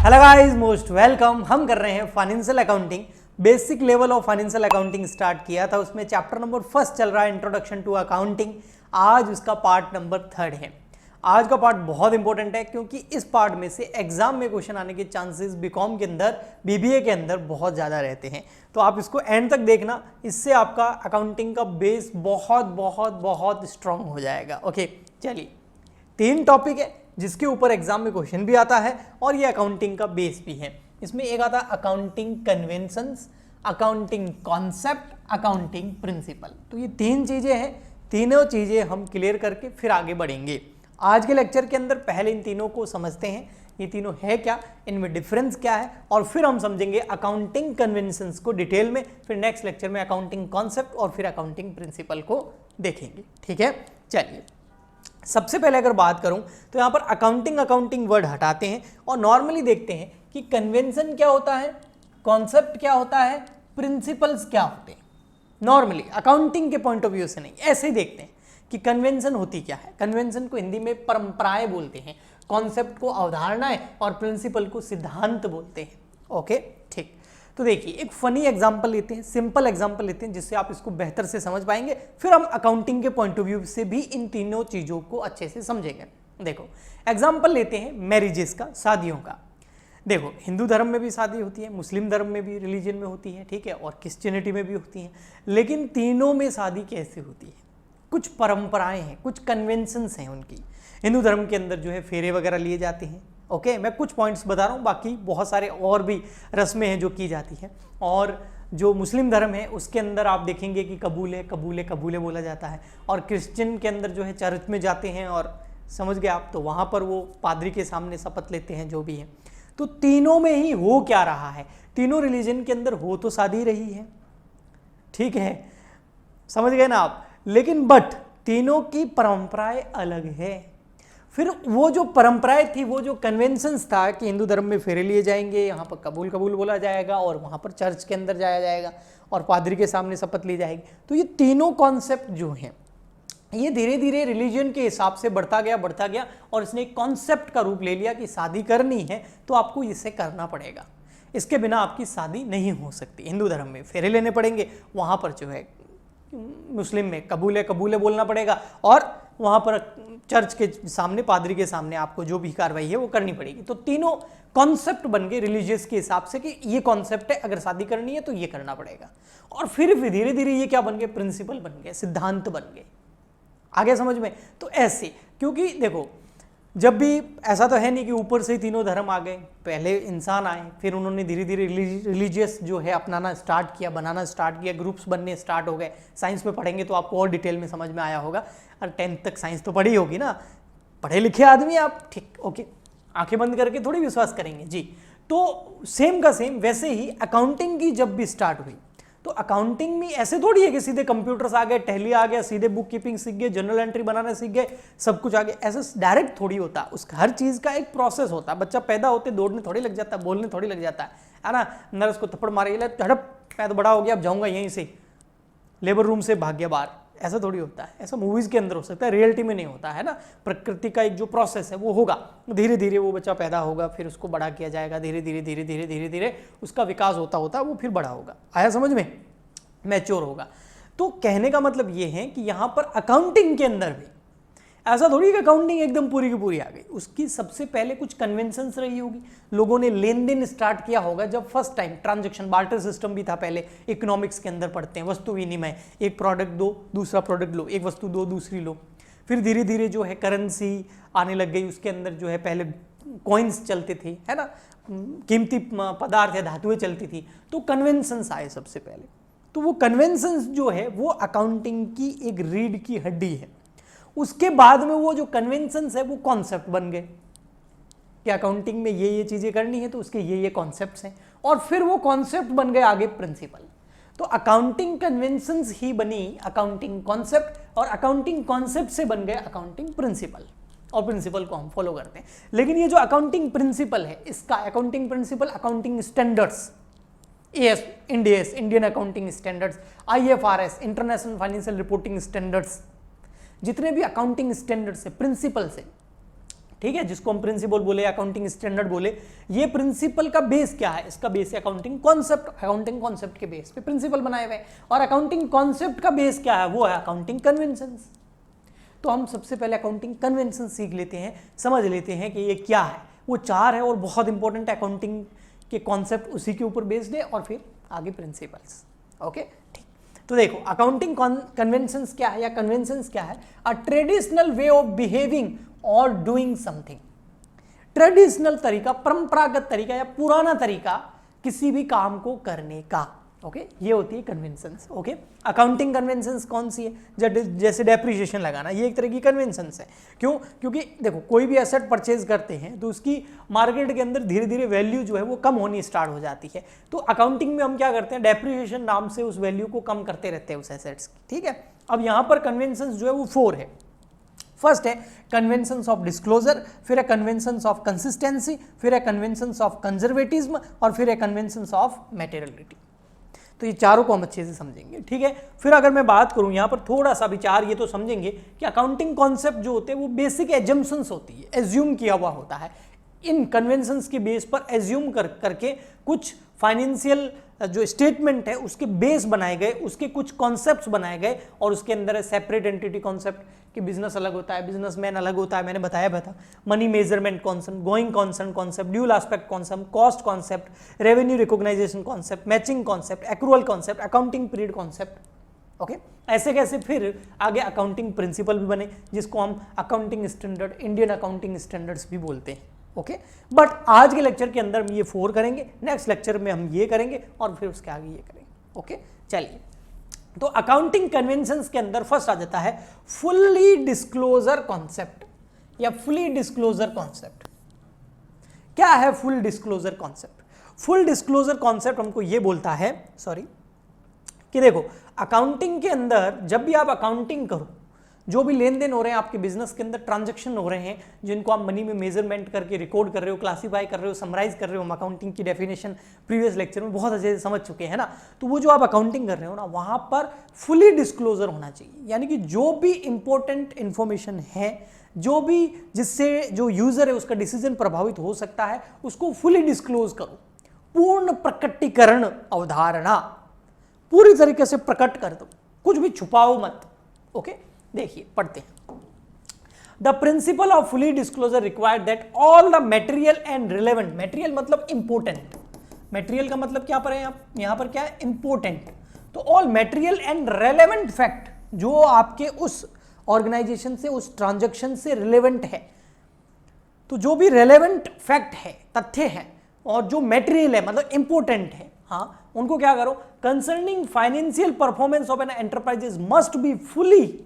Hello guys, most welcome. हम कर रहे हैं financial accounting. Basic level of financial accounting start किया था, उसमें चैप्टर नंबर फर्स्ट चल रहा है, इंट्रोडक्शन टू अकाउंटिंग। आज उसका पार्ट नंबर 3 है। आज का पार्ट बहुत इंपॉर्टेंट है क्योंकि इस पार्ट में से एग्जाम में क्वेश्चन आने के चांसेस बीकॉम के अंदर, बीबीए के अंदर बहुत ज़्यादा रहते हैं। तो आप इसको एंड तक देखना, इससे आपका अकाउंटिंग का बेस बहुत बहुत बहुत स्ट्रांग हो जाएगा। ओके, चलिए 3 टॉपिक है जिसके ऊपर एग्जाम में क्वेश्चन भी आता है और ये अकाउंटिंग का बेस भी है। इसमें एक आता है accounting conventions, accounting concept, accounting principle. तो ये 3 चीजें हैं, तीनों चीजें हम क्लियर करके फिर आगे बढ़ेंगे। आज के लेक्चर के अंदर पहले इन तीनों को समझते हैं, ये तीनों है क्या, इनमें डिफरेंस क्या है, और फिर हम समझेंगे अकाउंटिंग कन्वेंशंस को डिटेल में। फिर नेक्स्ट लेक्चर में अकाउंटिंग कॉन्सेप्ट और फिर अकाउंटिंग प्रिंसिपल को देखेंगे। ठीक है, चलिए सबसे पहले अगर बात करूं तो यहां पर अकाउंटिंग वर्ड हटाते हैं और नॉर्मली देखते हैं कि कन्वेंशन क्या होता है, कॉन्सेप्ट क्या होता है, प्रिंसिपल्स क्या होते हैं। नॉर्मली अकाउंटिंग के पॉइंट ऑफ व्यू से नहीं, ऐसे ही देखते हैं कि कन्वेंशन होती क्या है। कन्वेंशन को हिंदी में परंपराएं बोलते हैं, कॉन्सेप्ट को अवधारणाएं और प्रिंसिपल को सिद्धांत बोलते हैं। ओके, ठीक। तो देखिए एक फनी एग्जांपल लेते हैं, सिंपल एग्जांपल लेते हैं जिससे आप इसको बेहतर से समझ पाएंगे। फिर हम अकाउंटिंग के पॉइंट ऑफ व्यू से भी इन तीनों चीजों को अच्छे से समझेंगे। देखो एग्जांपल लेते हैं मैरिजेस का, शादियों का। देखो हिंदू धर्म में भी शादी होती है, मुस्लिम धर्म में भी, रिलीजन में होती है, ठीक है, और क्रिश्चियनिटी में भी होती है। लेकिन तीनों में शादी कैसे होती है, कुछ परंपराएं हैं, कुछ कन्वेंशंस हैं उनकी। हिंदू धर्म के अंदर जो है फेरे वगैरह लिए जाते हैं। ओके, मैं कुछ पॉइंट्स बता रहा हूँ, बाकी बहुत सारे और भी रस्में हैं जो की जाती हैं। और जो मुस्लिम धर्म है उसके अंदर आप देखेंगे कि कबूले कबूले कबूले बोला जाता है। और क्रिश्चियन के अंदर जो है चर्च में जाते हैं और समझ गए आप, तो वहाँ पर वो पादरी के सामने शपथ लेते हैं, जो भी है। तो तीनों में ही हो क्या रहा है, तीनों रिलीजन के अंदर हो तो शादी रही है, ठीक है, समझ गए ना आप। लेकिन बट तीनों की परंपराएं अलग है। फिर वो जो परंपराएं थी, वो जो कन्वेंशंस था कि हिंदू धर्म में फेरे लिए जाएंगे, यहाँ पर कबूल कबूल बोला जाएगा और वहाँ पर चर्च के अंदर जाया जाएगा और पादरी के सामने शपथ ली जाएगी। तो ये तीनों कॉन्सेप्ट जो हैं ये धीरे धीरे रिलीजन के हिसाब से बढ़ता गया और इसने एक कॉन्सेप्ट का रूप ले लिया कि शादी करनी है तो आपको इसे करना पड़ेगा, इसके बिना आपकी शादी नहीं हो सकती। हिंदू धर्म में फेरे लेने पड़ेंगे, वहाँ पर जो है मुस्लिम में कबूले कबूले बोलना पड़ेगा और वहाँ पर चर्च के सामने, पादरी के सामने आपको जो भी कार्रवाई है वो करनी पड़ेगी। तो तीनों कॉन्सेप्ट बन गए रिलीजियस के हिसाब से कि ये कॉन्सेप्ट है, अगर शादी करनी है तो ये करना पड़ेगा। और फिर धीरे धीरे ये क्या बन गए, प्रिंसिपल बन गए, सिद्धांत बन गए। आगे समझ में। तो ऐसे, क्योंकि देखो जब भी ऐसा तो है नहीं कि ऊपर से ही तीनों धर्म आ गए, पहले इंसान आए, फिर उन्होंने धीरे धीरे रिलीजियस जो है अपनाना स्टार्ट किया, बनाना स्टार्ट किया, ग्रुप्स बनने स्टार्ट हो गए। साइंस में पढ़ेंगे तो आपको और डिटेल में समझ में आया होगा, और 10th तक साइंस तो पढ़ी होगी ना, पढ़े लिखे आदमी आप, ठीक, ओके, आंखें बंद करके थोड़ी विश्वास करेंगे जी। तो सेम का सेम वैसे ही अकाउंटिंग की जब भी स्टार्ट हुई, तो अकाउंटिंग में ऐसे थोड़ी है कि सीधे कंप्यूटर्स आ गए, टैली आ गया, सीधे बुक कीपिंग सीख गए, जर्नल एंट्री बनाना सीख गए, सब कुछ आ गया। ऐसे डायरेक्ट थोड़ी होता, उसका हर चीज का एक प्रोसेस होता है। बच्चा पैदा होते दौड़ने थोड़ी लग जाता है, बोलने थोड़ी लग जाता है ना। नर्स को थप्पड़ मारे, हड़प मैं तो बड़ा हो गया, अब जाऊंगा यहीं से, लेबर रूम से भाग गया बाहर, ऐसा थोड़ी होता है। ऐसा मूवीज के अंदर हो सकता है, रियलिटी में नहीं होता है ना। प्रकृति का एक जो प्रोसेस है वो होगा, धीरे धीरे वो बच्चा पैदा होगा, फिर उसको बड़ा किया जाएगा, धीरे धीरे धीरे धीरे धीरे धीरे उसका विकास होता होता वो फिर बड़ा होगा, आया समझ में, मैच्योर होगा। तो कहने का मतलब ये है कि यहां पर अकाउंटिंग के अंदर भी ऐसा थोड़ी कि अकाउंटिंग एकदम पूरी की पूरी आ गई। उसकी सबसे पहले कुछ कन्वेंशंस रही होगी, लोगों ने लेन देन स्टार्ट किया होगा जब first time transaction, barter system भी था पहले, इकोनॉमिक्स के अंदर पढ़ते हैं, वस्तु विनिमय, एक प्रोडक्ट दो दूसरा प्रोडक्ट लो, एक वस्तु दो दूसरी लो। फिर धीरे धीरे जो है करेंसी आने लग गई, उसके अंदर जो है पहले कॉइन्स चलते थे, है ना, कीमती पदार्थ या धातुएं चलती थी। तो कन्वेंशंस आए सबसे पहले। तो वो कन्वेंशंस जो है वो अकाउंटिंग की एक रीढ़ की हड्डी है। उसके बाद में वो जो कन्वेंशंस है वो कॉन्सेप्ट बन गए कि अकाउंटिंग में ये चीजें करनी है तो उसके ये कॉन्सेप्ट्स हैं, और फिर वो कॉन्सेप्ट बन गए आगे प्रिंसिपल। तो अकाउंटिंग कन्वेंशंस ही बनी अकाउंटिंग कॉन्सेप्ट, और अकाउंटिंग कॉन्सेप्ट से बन गए अकाउंटिंग प्रिंसिपल, और प्रिंसिपल को हम फॉलो करते हैं। लेकिन ये जो अकाउंटिंग प्रिंसिपल है, इसका accounting principle, accounting standards, AS, IND-AS, Indian accounting standards, IFRS, international financial reporting standards, जितने भी अकाउंटिंग स्टैंडर्ड्स है, प्रिंसिपल्स है, ठीक है, जिसको हम प्रिंसिपल बोले, अकाउंटिंग स्टैंडर्ड बोले। ये प्रिंसिपल का बेस क्या है? इसका बेस है अकाउंटिंग कॉन्सेप्ट। अकाउंटिंग कॉन्सेप्ट के बेस पे प्रिंसिपल बनाए हुए हैं। और अकाउंटिंग कॉन्सेप्ट का बेस क्या है? वो है अकाउंटिंग कन्वेंशंस। तो हम सबसे पहले अकाउंटिंग कन्वेंशन सीख लेते हैं, समझ लेते हैं कि ये क्या है। वो 4 है और बहुत इंपॉर्टेंट है, अकाउंटिंग के कॉन्सेप्ट उसी के ऊपर बेस्ड है, और फिर आगे प्रिंसिपल्स। ओके, ठीक। तो देखो, अकाउंटिंग कन्वेंशंस क्या है या कन्वेंशंस क्या है? A traditional way of behaving और डूइंग समथिंग। ट्रेडिशनल तरीका, परंपरागत तरीका या पुराना तरीका किसी भी काम को करने का। ओके, ये होती है कन्वेंशंस। ओके, अकाउंटिंग कन्वेंशंस कौन सी है? जैसे डेप्रिसिएशन लगाना, ये एक तरह की कन्वेंशंस है। क्यों? क्योंकि देखो, कोई भी एसेट परचेज करते हैं तो उसकी मार्केट के अंदर धीरे धीरे वैल्यू जो है वो कम होनी स्टार्ट हो जाती है। तो अकाउंटिंग में हम क्या करते हैं? डेप्रिसिएशन नाम से उस वैल्यू को कम करते रहते हैं उस एसेट्स की। ठीक है, अब यहाँ पर कन्वेंशंस जो है वो 4 है। फर्स्ट है कन्वेंशंस ऑफ डिस्क्लोजर, फिर है कन्वेंशंस ऑफ कंसिस्टेंसी, फिर है कन्वेंशंस ऑफ कंजर्वेटिज्म, और फिर है कन्वेंशंस ऑफ मैटेरियलिटी। तो ये चारों को हम अच्छे से समझेंगे। ठीक है, फिर अगर मैं बात करूं यहाँ पर थोड़ा सा विचार, ये तो समझेंगे कि अकाउंटिंग कॉन्सेप्ट जो होते हैं वो बेसिक एजम्पशंस होती है, एज्यूम किया हुआ होता है। इन कन्वेंशंस के बेस पर एज्यूम करके कुछ फाइनेंशियल जो स्टेटमेंट है उसके बेस बनाए गए, उसके कुछ कॉन्सेप्ट्स बनाए गए, और उसके अंदर है सेपरेट एंटिटी कॉन्सेप्ट कि बिजनेस अलग होता है, बिजनेसमैन अलग होता है, मैंने बताया था। Money measurement concept, going concern concept, dual aspect concept, cost concept, revenue recognisation concept, matching concept, accrual concept, accounting period concept. Okay, ऐसे कैसे फिर आगे अकाउंटिंग प्रिंसिपल भी बने, जिसको हम accounting standard, Indian accounting standards भी बोलते हैं। ओके, बट आज के लेक्चर के अंदर हम ये 4 करेंगे, नेक्स्ट लेक्चर में हम ये करेंगे, और फिर उसके आगे ये करेंगे। ओके, चलिए। तो अकाउंटिंग कन्वेंशंस के अंदर फर्स्ट आ जाता है फुल्ली डिस्क्लोजर कॉन्सेप्ट या फुली डिस्क्लोजर कॉन्सेप्ट। क्या है full disclosure concept? Full disclosure concept हमको ये बोलता है, कि देखो, अकाउंटिंग के अंदर जब भी आप अकाउंटिंग करो, जो भी लेन देन हो रहे हैं आपके बिजनेस के अंदर, ट्रांजैक्शन हो रहे हैं, जिनको आप मनी में मेजरमेंट करके रिकॉर्ड कर रहे हो, क्लासीफाई कर रहे हो, समराइज कर रहे हो, हम अकाउंटिंग की डेफिनेशन प्रीवियस लेक्चर में बहुत अच्छे से समझ चुके हैं ना। तो वो जो आप अकाउंटिंग कर रहे हो ना, वहां पर फुली डिस्क्लोजर होना चाहिए, यानी कि जो भी इंपॉर्टेंट इंफॉर्मेशन है, जो भी जिससे जो यूजर है उसका डिसीजन प्रभावित हो सकता है, उसको फुली डिस्क्लोज करो। पूर्ण प्रकटीकरण अवधारणा पूरी तरीके से प्रकट कर दो, कुछ भी छुपाओ मत। ओके, देखिए, पढ़ते हैं। The principle of fully disclosure required that all the material and relevant, material मतलब इंपोर्टेंट, मटेरियल का मतलब क्या पर है यहां पर क्या है? इंपोर्टेंट। तो all material and relevant fact जो आपके उस ऑर्गेनाइजेशन से, उस ट्रांजैक्शन से रिलेवेंट है, तो जो भी रेलेवेंट फैक्ट है, तथ्य है, और जो मटेरियल है मतलब इंपोर्टेंट है, हाँ, उनको क्या करो? Concerning financial performance of an enterprises must be fully,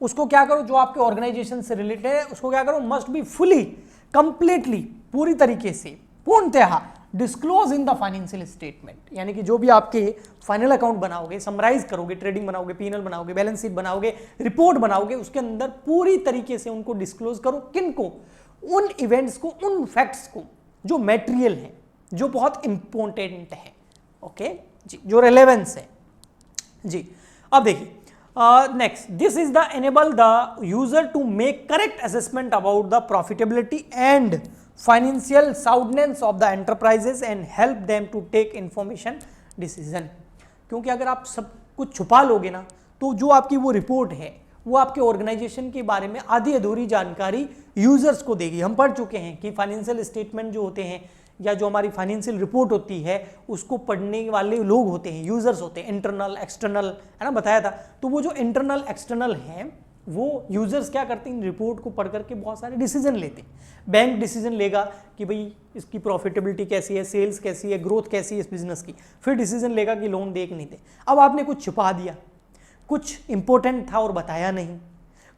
उसको क्या करो? जो आपके ऑर्गेनाइजेशन से रिलेटेड है उसको क्या करो? मस्ट बी फुली, कंप्लीटली, पूरी तरीके से, पूर्णतः disclose in the financial statement. यानी कि जो भी आपके फाइनल अकाउंट बनाओगे, समराइज करोगे, ट्रेडिंग बनाओगे, पीनल बनाओगे, बैलेंस शीट बनाओगे, रिपोर्ट बनाओगे, उसके अंदर पूरी तरीके से उनको डिस्क्लोज करो। किनको? उन इवेंट्स को, उन फैक्ट्स को जो मटेरियल है, जो बहुत इंपॉर्टेंट है। ओके जी, जो रेलेवेंस है जी। अब देखिए, next, this is the enable the user to make correct assessment about the profitability and financial soundness of the enterprises and help them to take information decision. क्योंकि अगर आप सब कुछ छुपा लोगे ना, तो जो आपकी वो रिपोर्ट है वो आपके ऑर्गेनाइजेशन के बारे में आधी अधूरी जानकारी यूजर्स को देगी। हम पढ़ चुके हैं कि फाइनेंशियल स्टेटमेंट जो होते हैं या जो हमारी फाइनेंशियल रिपोर्ट होती है उसको पढ़ने वाले लोग होते हैं, यूजर्स होते हैं, इंटरनल एक्सटर्नल, है ना, बताया था। तो वो जो इंटरनल एक्सटर्नल हैं वो यूजर्स क्या करते हैं? इन रिपोर्ट को पढ़ करके बहुत सारे डिसीजन लेते हैं। बैंक डिसीजन लेगा कि भाई इसकी प्रॉफिटेबिलिटी कैसी है, सेल्स कैसी है, ग्रोथ कैसी है इस बिजनेस की, फिर डिसीजन लेगा कि लोन दे कि नहीं दे। अब आपने कुछ छुपा दिया, कुछ इंपॉर्टेंट था और बताया नहीं,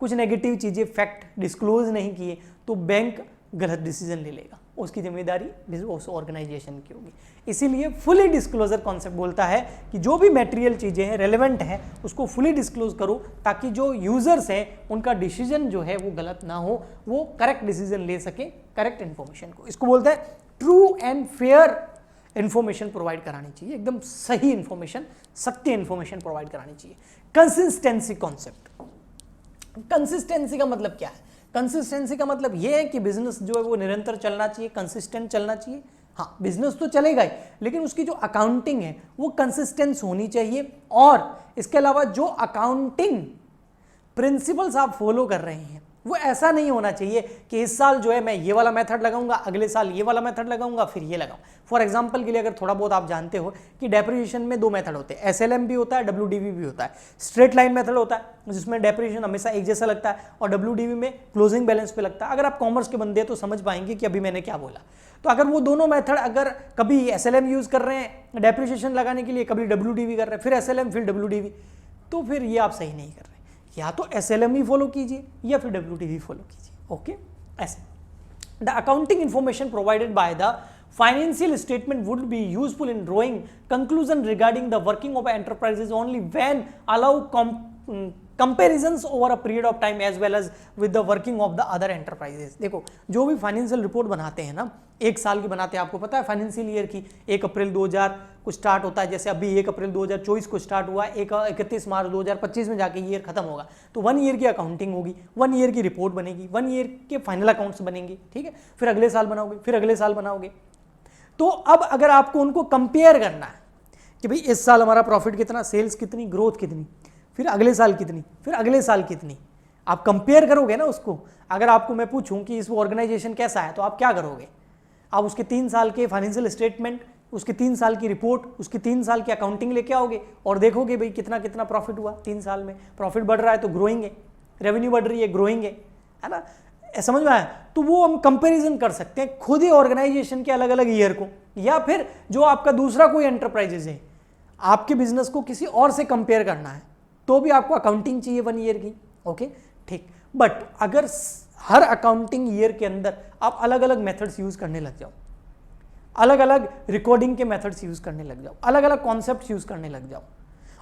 कुछ नेगेटिव चीजें, फैक्ट डिस्क्लोज नहीं किए, तो बैंक गलत डिसीजन ले लेगा, उसकी जिम्मेदारी उस ऑर्गेनाइजेशन की होगी। इसीलिए फुली डिस्क्लोजर कॉन्सेप्ट बोलता है कि जो भी मटेरियल चीजें हैं, रेलेवेंट हैं, उसको फुली डिस्क्लोज करो, ताकि जो यूजर्स हैं उनका डिसीजन जो है वो गलत ना हो, वो करेक्ट डिसीजन ले सके, करेक्ट इंफॉर्मेशन को। इसको बोलते हैं true and fair information provide करानी चाहिए, एकदम सही इंफॉर्मेशन, सत्य इंफॉर्मेशन प्रोवाइड करानी चाहिए। कंसिस्टेंसी कॉन्सेप्ट, कंसिस्टेंसी का मतलब क्या है? कंसिस्टेंसी का मतलब ये है कि बिजनेस जो है वो निरंतर चलना चाहिए, कंसिस्टेंट चलना चाहिए। हाँ, बिजनेस तो चलेगा ही, लेकिन उसकी जो अकाउंटिंग है वो कंसिस्टेंस होनी चाहिए। और इसके अलावा जो अकाउंटिंग प्रिंसिपल्स आप फॉलो कर रहे हैं वो ऐसा नहीं होना चाहिए कि इस साल जो है मैं ये वाला मेथड लगाऊंगा, अगले साल ये वाला मेथड लगाऊंगा, फिर ये लगाऊं। फॉर एग्जांपल के लिए अगर थोड़ा बहुत आप जानते हो कि डेप्रिसिएशन में 2 मेथड होते हैं, एसएलएम भी होता है, डब्ल्यूडीवी भी होता है। स्ट्रेट लाइन मेथड होता है जिसमें डेप्रिसिएशन हमेशा एक जैसा लगता है, और डब्ल्यूडीवी में क्लोजिंग बैलेंस पे लगता है। अगर आप कॉमर्स के बंदे हैं तो समझ पाएंगे कि अभी मैंने क्या बोला। तो अगर वो दोनों मेथड, अगर कभी एसएलएम यूज कर रहे हैं डेप्रिसिएशन लगाने के लिए, कभी डब्ल्यूडीवी कर रहे हैं, फिर एसएलएम फिर डब्ल्यूडीवी, तो फिर ये आप सही नहीं कर रहे। या तो एसएलएम ही फॉलो कीजिए या फिर डब्ल्यूडीवी फॉलो कीजिए। ओके, ऐसे the accounting information provided by the financial statement would be useful in drawing conclusion regarding the working of enterprises only when allow comparisons over a period of time as well as with the working of the other enterprises। देखो, जो भी financial report बनाते हैं ना, एक साल की बनाते हैं, आपको पता है फाइनेंशियल ईयर की 1 अप्रैल 2000 को स्टार्ट होता है, जैसे अभी 1 अप्रैल 2024 को स्टार्ट हुआ, 31 मार्च 2025 में जाके ईयर खत्म होगा। तो 1 ईयर की अकाउंटिंग होगी, 1 ईयर की रिपोर्ट बनेगी, 1 ईयर के फाइनल अकाउंट्स बनेंगे, ठीक है। फिर अगले साल बनाओगे, फिर अगले साल बनाओगे। तो अब अगर आपको उनको कंपेयर करना है कि भाई इस साल हमारा प्रॉफिट कितना, सेल्स कितनी, ग्रोथ कितनी, फिर अगले साल कितनी, फिर अगले साल कितनी, आप कंपेयर करोगे ना उसको। अगर आपको मैं पूछूं कि इस ऑर्गेनाइजेशन कैसा है, तो आप क्या करोगे? आप उसके 3 साल के फाइनेंशियल स्टेटमेंट, उसके 3 साल की रिपोर्ट, उसकी 3 साल की अकाउंटिंग लेके आओगे और देखोगे भाई कितना कितना प्रॉफिट हुआ 3 साल में। प्रॉफिट बढ़ रहा है तो ग्रोइंग है, रेवेन्यू बढ़ रही है, ग्रोइंग है ना, समझ में आया? तो वो हम कंपेरिजन कर सकते हैं खुद ही ऑर्गेनाइजेशन के अलग अलग ईयर को, या फिर जो आपका दूसरा कोई एंटरप्राइजेज है, आपके बिजनेस को किसी और से कंपेयर करना है तो भी आपको अकाउंटिंग चाहिए 1 ईयर की। ओके, ठीक। बट अगर हर अकाउंटिंग ईयर के अंदर आप अलग अलग मेथड्स यूज करने लग जाओ, अलग अलग रिकॉर्डिंग के मेथड्स यूज करने लग जाओ, अलग अलग कॉन्सेप्ट यूज करने लग जाओ,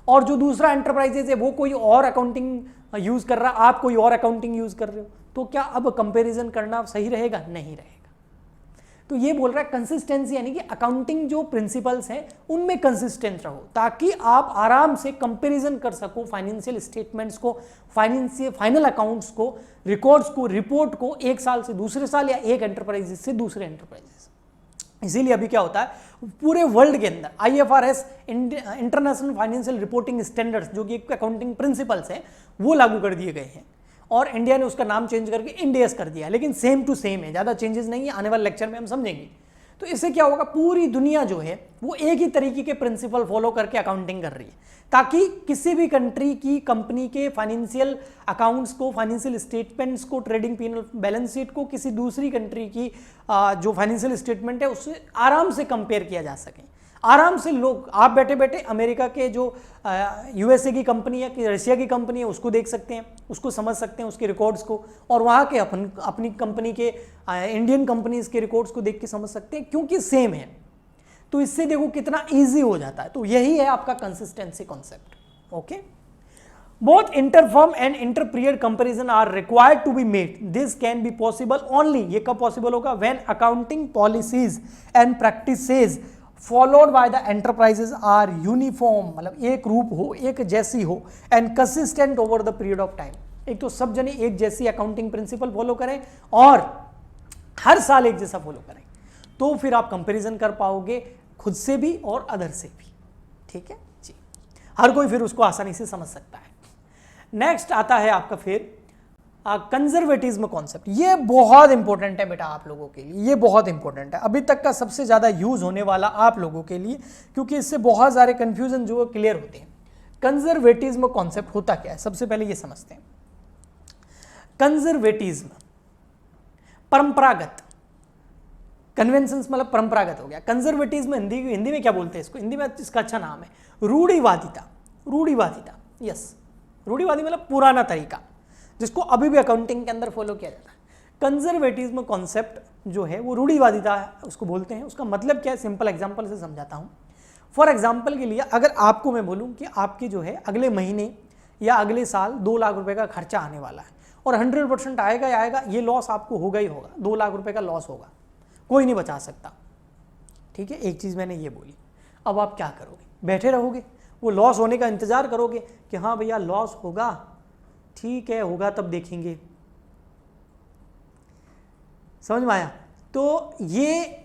और जो दूसरा एंटरप्राइजेज है वो कोई और अकाउंटिंग यूज कर रहा है, आप कोई और अकाउंटिंग यूज कर रहे हो, तो क्या अब कंपैरिजन करना सही रहेगा? नहीं रहेगा। तो ये बोल रहा है कंसिस्टेंसी, यानी कि अकाउंटिंग जो प्रिंसिपल्स हैं उनमें कंसिस्टेंट रहो, ताकि आप आराम से कंपैरिजन कर सको फाइनेंशियल स्टेटमेंट्स को, फाइनल अकाउंट्स को, रिकॉर्ड्स को, रिपोर्ट को, एक साल से दूसरे साल या एक एंटरप्राइजेस से दूसरे एंटरप्राइजेस। इसीलिए अभी क्या होता है, पूरे वर्ल्ड के अंदर IFRS international financial reporting standards, जो कि अकाउंटिंग प्रिंसिपल्स हैं, वो लागू कर दिए गए हैं, और इंडिया ने उसका नाम चेंज करके इंडियस कर दिया है, लेकिन सेम टू सेम है, ज़्यादा चेंजेस नहीं है। आने वाले लेक्चर में हम समझेंगे। तो इससे क्या होगा, पूरी दुनिया जो है वो एक ही तरीके के प्रिंसिपल फॉलो करके अकाउंटिंग कर रही है, ताकि किसी भी कंट्री की कंपनी के फाइनेंशियल अकाउंट्स को, फाइनेंशियल स्टेटमेंट्स को, ट्रेडिंग पीनल बैलेंस शीट को किसी दूसरी कंट्री की जो फाइनेंशियल स्टेटमेंट है उससे आराम से कंपेयर किया जा सके। आराम से लोग, आप बैठे बैठे अमेरिका के जो USA की कंपनी है कि रशिया की कंपनी है उसको देख सकते हैं, उसको समझ सकते हैं, उसके रिकॉर्ड्स को, और वहाँ के अपनी कंपनी के इंडियन कंपनीज के रिकॉर्ड्स को देख के समझ सकते हैं, क्योंकि सेम है। तो इससे देखो कितना ईजी हो जाता है। तो यही है आपका consistency concept. Okay, both interfirm and inter-period comparison are required to be made. This can be possible only, ये कब possible होगा, when accounting policies and practices followed by the enterprises are uniform, मतलब एक रूप हो, एक जैसी हो, and consistent over the period of time। एक तो सब जने एक जैसी अकाउंटिंग प्रिंसिपल फॉलो करें और हर साल एक जैसा फॉलो करें, तो फिर आप कंपैरिजन कर पाओगे खुद से भी और अदर से भी। ठीक है जी, हर कोई फिर उसको आसानी से समझ सकता है। नेक्स्ट आता है आपका फिर कंजर्वेटिज्म कॉन्सेप्ट। ये बहुत इंपॉर्टेंट है बेटा आप लोगों के लिए, ये बहुत इंपॉर्टेंट है, अभी तक का सबसे ज़्यादा यूज होने वाला आप लोगों के लिए, क्योंकि इससे बहुत सारे कंफ्यूजन जो क्लियर होते हैं। कंजर्वेटिज्म कॉन्सेप्ट होता क्या है, सबसे पहले ये समझते हैं। कंजर्वेटिज्म परंपरागत, कन्वेंशंस मतलब परंपरागत हो गया। कंजर्वेटिज्म हिंदी में क्या बोलते हैं इसको, हिंदी में इसका अच्छा नाम है रूढ़िवादिता। रूढ़िवादिता, यस, रूढ़िवादी मतलब पुराना तरीका, जिसको अभी भी अकाउंटिंग के अंदर फॉलो किया जाता है। कंजर्वेटिज्म कॉन्सेप्ट जो है वो रूढ़िवादिता है, उसको बोलते हैं। उसका मतलब क्या है, सिंपल एग्जांपल से समझाता हूँ। फॉर एग्जांपल के लिए अगर आपको मैं बोलूँ कि आपके जो है अगले महीने या अगले साल 2 लाख रुपए का खर्चा आने वाला है, और 100% आएगा ही आएगा, ये लॉस आपको होगा ही होगा, 2 लाख रुपए का लॉस होगा, कोई नहीं बचा सकता। ठीक है, एक चीज़ मैंने ये बोली। अब आप क्या करोगे, बैठे रहोगे, वो लॉस होने का इंतजार करोगे कि हाँ भैया लॉस होगा, ठीक है होगा तब देखेंगे, समझ में आया? तो ये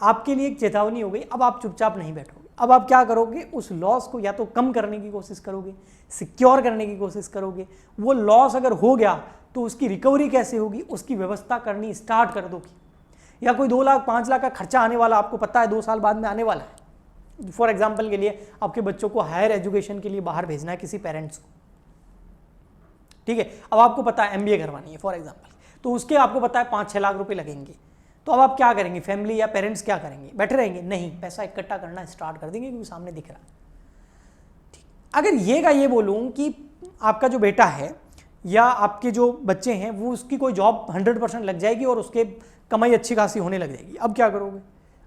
आपके लिए एक चेतावनी हो गई। अब आप चुपचाप नहीं बैठोगे, अब आप क्या करोगे, उस लॉस को या तो कम करने की कोशिश करोगे, सिक्योर करने की कोशिश करोगे। वो लॉस अगर हो गया तो उसकी रिकवरी कैसे होगी, उसकी व्यवस्था करनी स्टार्ट कर दोगे। या कोई 2 लाख 5 लाख का खर्चा आने वाला, आपको पता है 2 साल बाद में आने वाला है। फॉर एग्जाम्पल के लिए आपके बच्चों को हायर एजुकेशन के लिए बाहर भेजना है किसी पेरेंट्स को, ठीक है। अब आपको पता है MBA करवानी है फॉर एग्जाम्पल, तो उसके आपको पता है 5-6 लाख रुपए लगेंगे। तो अब आप क्या करेंगे, फैमिली या पेरेंट्स क्या करेंगे, बैठे रहेंगे? नहीं, पैसा इकट्ठा करना स्टार्ट कर देंगे क्योंकि सामने दिख रहा है। ठीक, अगर ये का ये बोलूँ कि आपका जो बेटा है या आपके जो बच्चे हैं वो उसकी कोई जॉब 100% लग जाएगी और उसके कमाई अच्छी खासी होने लग जाएगी, अब क्या करोगे?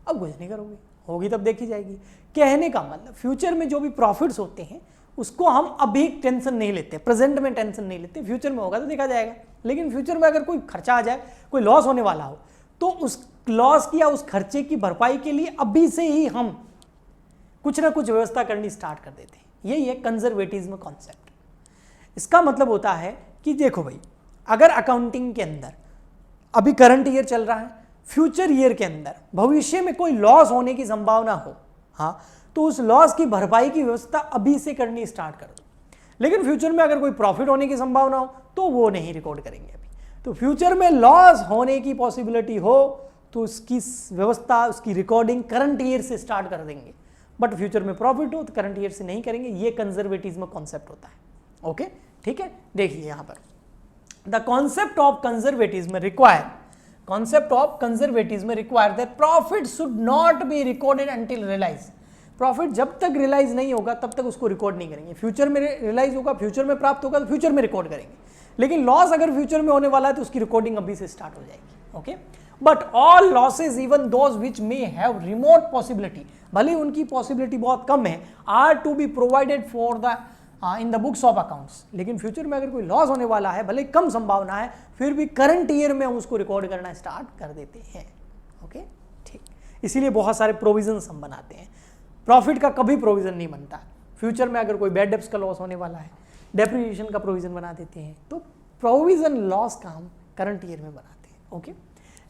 अब कुछ नहीं करोगे, होगी तब देखी जाएगी। कहने का मतलब फ्यूचर में जो भी प्रॉफिट्स होते हैं उसको हम अभी टेंशन नहीं लेते, प्रेजेंट में टेंशन नहीं लेते, फ्यूचर में होगा तो देखा जाएगा। लेकिन फ्यूचर में अगर कोई खर्चा आ जाए, कोई लॉस होने वाला हो, तो उस लॉस की या उस खर्चे की भरपाई के लिए अभी से ही हम कुछ ना कुछ व्यवस्था करनी स्टार्ट कर देते हैं। यही है कंजर्वेटिज्म कॉन्सेप्ट। इसका मतलब होता है कि देखो भाई, अगर अकाउंटिंग के अंदर अभी करंट ईयर चल रहा है, फ्यूचर ईयर के अंदर भविष्य में कोई लॉस होने की संभावना हो, हाँ, तो उस लॉस की भरपाई की व्यवस्था अभी से करनी स्टार्ट कर दो। लेकिन फ्यूचर में अगर कोई प्रॉफिट होने की संभावना हो तो वो नहीं रिकॉर्ड करेंगे अभी। तो फ्यूचर में लॉस होने की पॉसिबिलिटी हो तो उसकी व्यवस्था, उसकी रिकॉर्डिंग करंट ईयर से स्टार्ट कर देंगे। बट फ्यूचर में प्रॉफिट हो तो करंट ईयर से नहीं करेंगे। ये कंजर्वेटिज्म कॉन्सेप्ट होता है। ओके, ठीक है। देखिए यहां पर the concept of conservatism require that profit should not be recorded until realise. Profit जब तक रियलाइज नहीं होगा तब तक उसको रिकॉर्ड नहीं करेंगे। फ्यूचर में रियलाइज होगा, फ्यूचर में प्राप्त होगा तो फ्यूचर में रिकॉर्ड करेंगे। लेकिन लॉस अगर फ्यूचर में होने वाला है तो उसकी रिकॉर्डिंग अभी से स्टार्ट हो जाएगी। Okay, but all losses even those which may have remote possibility, भले उनकी पॉसिबिलिटी बहुत कम है, are to be provided for the in the books of accounts. लेकिन फ्यूचर में अगर कोई लॉस होने वाला है, भले कम संभावना है, फिर भी करंट ईयर में हम उसको रिकॉर्ड करना स्टार्ट कर देते हैं। ओके, ठीक। इसीलिए बहुत सारे प्रोविजन हम बनाते हैं। प्रॉफिट का कभी प्रोविजन नहीं बनता। फ्यूचर में अगर कोई बैड डेब्ट्स का लॉस होने वाला है, डेप्रिसिएशन का प्रोविजन बना देते हैं। तो प्रोविजन लॉस का हम करंट ईयर में बनाते हैं। ओके,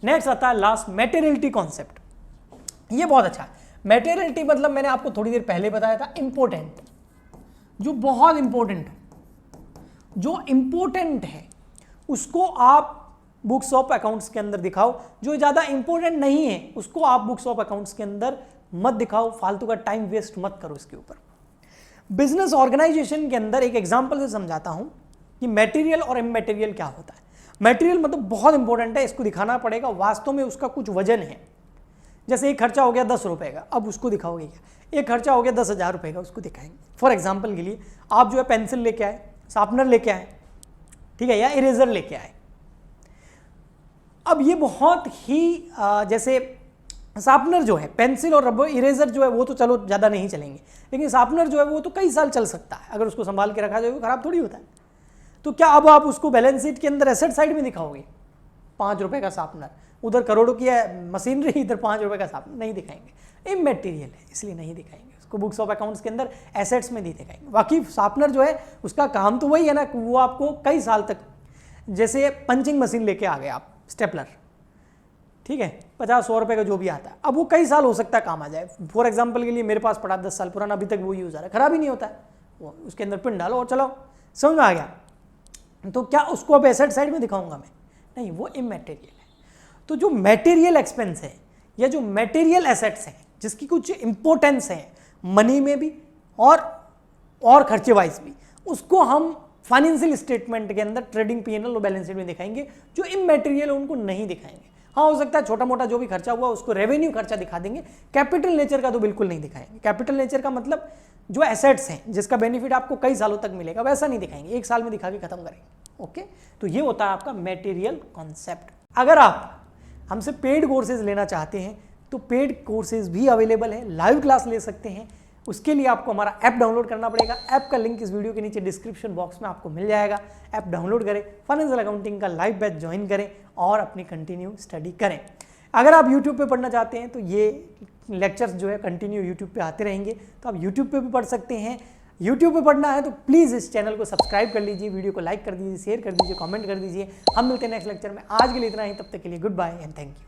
नेक्स्ट आता है लास्ट, मैटेरियलिटी कॉन्सेप्ट। ये बहुत अच्छा है। मैटेरियलिटी मतलब मैंने आपको थोड़ी देर पहले बताया था, इंपॉर्टेंट, जो बहुत इंपॉर्टेंट है, जो इंपॉर्टेंट है उसको आप बुक्स ऑफ अकाउंट्स के अंदर दिखाओ। जो ज़्यादा इंपॉर्टेंट नहीं है उसको आप बुक्स ऑफ अकाउंट्स के अंदर मत दिखाओ। फालतू का टाइम वेस्ट मत करो इसके ऊपर। बिजनेस ऑर्गेनाइजेशन के अंदर एक एग्जांपल से समझाता हूं कि मटेरियल और इमैटेरियल क्या होता है। मटेरियल मतलब बहुत इंपॉर्टेंट है, इसको दिखाना पड़ेगा, वास्तव में उसका कुछ वजन है। जैसे एक खर्चा हो गया 10 रुपए का, अब उसको दिखाओगे क्या? एक खर्चा हो गया 10,000 रुपए का, उसको दिखाएंगे। फॉर एग्जाम्पल के लिए आप जो है पेंसिल लेके आए, शार्पनर लेके आए, ठीक है, या इरेजर लेके आए। अब ये बहुत ही जैसे शार्पनर जो है, पेंसिल और रबर, इरेजर जो है वो तो चलो ज़्यादा नहीं चलेंगे, लेकिन शार्पनर जो है वो तो कई साल चल सकता है अगर उसको संभाल के रखा जाए, वो खराब थोड़ी होता है। तो क्या अब आप उसको बैलेंस शीट के अंदर एसेट साइड में दिखाओगे? 5 रुपए का शार्पनर, उधर करोड़ों की है मशीनरी, इधर 5 रुपए का शार्पनर, नहीं दिखाएंगे। इमैटेरियल है इसलिए नहीं दिखाएंगे उसको। बुक्स ऑफ अकाउंट्स के अंदर एसेट्स में नहीं दिखाएंगे। बाकी शार्पनर जो है उसका काम तो वही है ना, वो आपको कई साल तक, जैसे पंचिंग मशीन लेके आ गए आप, स्टेपलर, ठीक है, 50-100 रुपए का जो भी आता है, अब वो कई साल हो सकता है काम आ जाए। फॉर एग्जांपल के लिए मेरे पास पड़ा 10 साल पुराना, अभी तक वो यूज आ रहा है, खराब ही नहीं होता है, वो उसके अंदर पिन डालो और चलाओ। समझ में आ गया? तो क्या उसको अब एसेट साइड में दिखाऊंगा मैं? नहीं, वो इमैटेरियल है। तो जो मटेरियल एक्सपेंस है या जो मटेरियल एसेट्स हैं जिसकी कुछ इंपॉर्टेंस है मनी में भी और खर्चे वाइज भी, उसको हम फाइनेंशियल स्टेटमेंट के अंदर ट्रेडिंग P&L और बैलेंस शीट में दिखाएंगे। जो इमैटेरियल उनको नहीं दिखाएंगे। हाँ, हो सकता है छोटा मोटा जो भी खर्चा हुआ उसको रेवेन्यू खर्चा दिखा देंगे, कैपिटल नेचर का तो बिल्कुल नहीं दिखाएंगे। कैपिटल नेचर का मतलब जो एसेट्स हैं जिसका बेनिफिट आपको कई सालों तक मिलेगा, वैसा नहीं दिखाएंगे, एक साल में दिखा के खत्म करेंगे। ओके, तो ये होता है आपका मटेरियल कॉन्सेप्ट। अगर आप हमसे पेड कोर्सेज लेना चाहते हैं तो पेड कोर्सेज भी अवेलेबल है, लाइव क्लास ले सकते हैं। उसके लिए आपको हमारा ऐप डाउनलोड करना पड़ेगा। ऐप का लिंक इस वीडियो के नीचे डिस्क्रिप्शन बॉक्स में आपको मिल जाएगा। ऐप डाउनलोड करें, फाइनेंशियल अकाउंटिंग का लाइव बैच ज्वाइन करें और अपनी कंटिन्यू स्टडी करें। अगर आप यूट्यूब पे पढ़ना चाहते हैं तो ये लेक्चर्स जो है कंटिन्यू यूट्यूब पे आते रहेंगे, तो आप यूट्यूब पे भी पढ़ सकते हैं। यूट्यूब पे पढ़ना है तो प्लीज़ इस चैनल को सब्सक्राइब कर लीजिए, वीडियो को लाइक कर दीजिए, शेयर कर दीजिए, कमेंट कर दीजिए। हम मिलते हैं नेक्स्ट लेक्चर में। आज के लिए इतना ही, तब तक के लिए goodbye and thank you.